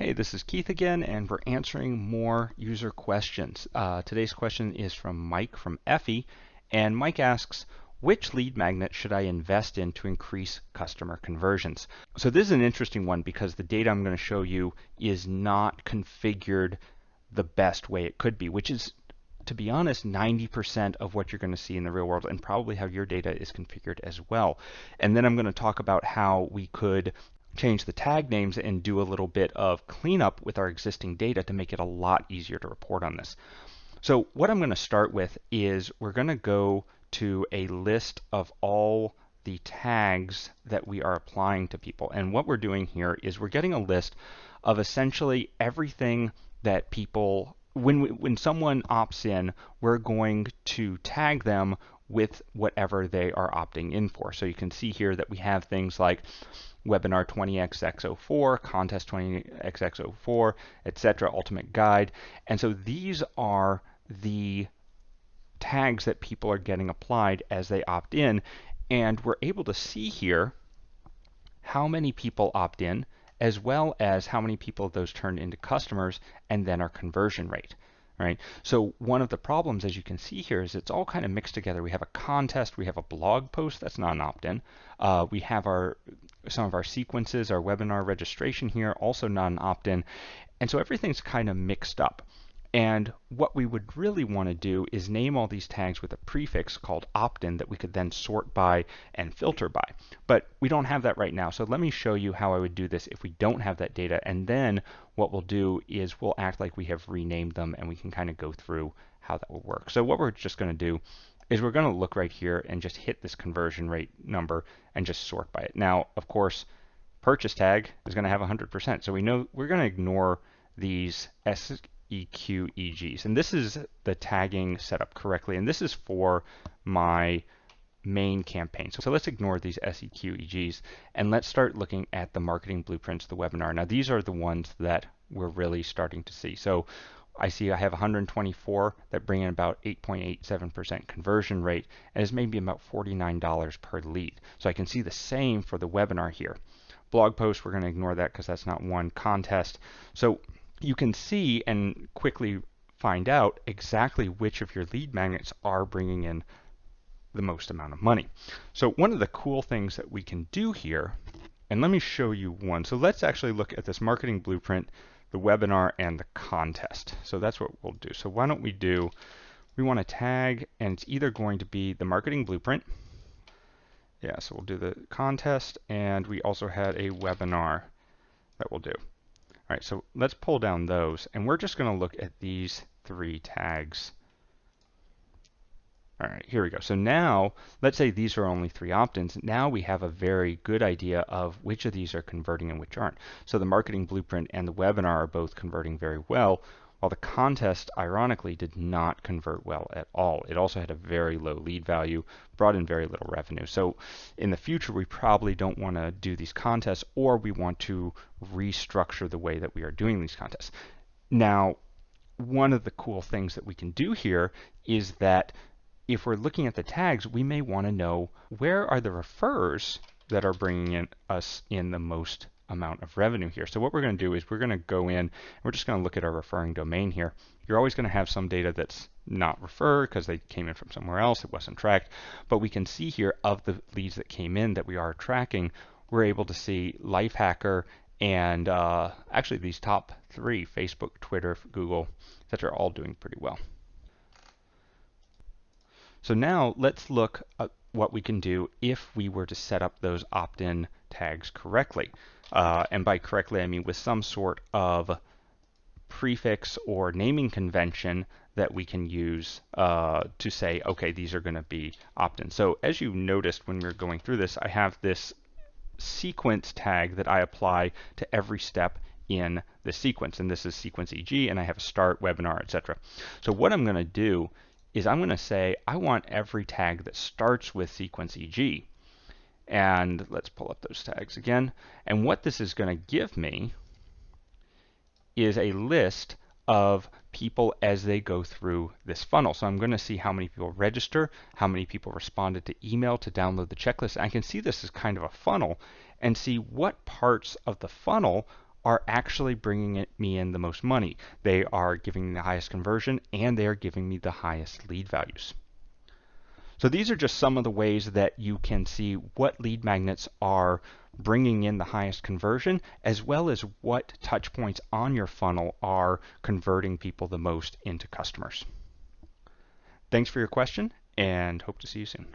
Hey, this is Keith again, and we're answering more user questions. Today's question is from Mike from Effie, and Mike asks, which lead magnet should I invest in to increase customer conversions? So this is an interesting one because the data I'm going to show you is not configured the best way it could be, which is, to be honest, 90% of what you're going to see in the real world and probably how your data is configured as well. And then I'm going to talk about how we could change the tag names and do a little bit of cleanup with our existing data to make it a lot easier to report on this. So what I'm going to start with is we're going to go to a list of all the tags that we are applying to people. And what we're doing here is we're getting a list of essentially everything that people, when someone opts in, we're going to tag them with whatever they are opting in for. So you can see here that we have things like webinar 20xx04, contest 20xx04, etc., ultimate guide. And so these are the tags that people are getting applied as they opt in. And we're able to see here how many people opt in, as well as how many people those turn into customers, and then our conversion rate. Right? So one of the problems, as you can see here, is it's all kind of mixed together. We have a contest, we have a blog post, that's not an opt-in. We have some of our sequences, our webinar registration here, also not an opt-in. And so everything's kind of mixed up. And what we would really want to do is name all these tags with a prefix called opt-in that we could then sort by and filter by. But we don't have that right now. So let me show you how I would do this if we don't have that data. And then what we'll do is we'll act like we have renamed them, and we can kind of go through how that will work. So what we're just going to do is we're going to look right here and just hit this conversion rate number and just sort by it. Now, of course, purchase tag is going to have 100%. So we know we're going to ignore these SEQEGs. And this is the tagging set up correctly. And this is for my main campaign. So let's ignore these SEQEGs and let's start looking at the marketing blueprints, the webinar. Now these are the ones that we're really starting to see. So I see I have 124 that bring in about 8.87% conversion rate, and is maybe about $49 per lead. So I can see the same for the webinar here. Blog post, we're going to ignore that because that's not one. Contest. So you can see and quickly find out exactly which of your lead magnets are bringing in the most amount of money. So one of the cool things that we can do here, and let me show you one. So let's actually look at this marketing blueprint, the webinar, and the contest. So that's what we'll do. So why don't we want to tag, and it's either going to be the marketing blueprint. Yeah, so we'll do the contest, and we also had a webinar that we'll do. All right, so let's pull down those, and we're just going to look at these three tags. All right, here we go. So now, let's say these are only 3 opt-ins. Now we have a very good idea of which of these are converting and which aren't. So the marketing blueprint and the webinar are both converting very well, while the contest, ironically, did not convert well at all. It also had a very low lead value, brought in very little revenue. So in the future, we probably don't want to do these contests, or we want to restructure the way that we are doing these contests. Now, one of the cool things that we can do here is that if we're looking at the tags, we may want to know where are the referrers that are bringing us in the most amount of revenue here. So what we're going to do is we're going to go in, and we're just going to look at our referring domain here. You're always going to have some data that's not referred because they came in from somewhere else, it wasn't tracked. But we can see here of the leads that came in that we are tracking, we're able to see Lifehacker and actually these top 3, Facebook, Twitter, Google, etc., are all doing pretty well. So now let's look at what we can do if we were to set up those opt-in tags correctly. And by correctly, I mean with some sort of prefix or naming convention that we can use to say, okay, these are going to be opt-in. So as you noticed when we were going through this, I have this sequence tag that I apply to every step in the sequence. And this is sequence EG, and I have a start, webinar, etc. So what I'm going to do is I'm going to say I want every tag that starts with sequence EG. And let's pull up those tags again. And what this is going to give me is a list of people as they go through this funnel. So I'm going to see how many people register, how many people responded to email to download the checklist. I can see this as kind of a funnel and see what parts of the funnel are actually bringing me in the most money. They are giving me the highest conversion, and they are giving me the highest lead values. So these are just some of the ways that you can see what lead magnets are bringing in the highest conversion, as well as what touch points on your funnel are converting people the most into customers. Thanks for your question, and hope to see you soon.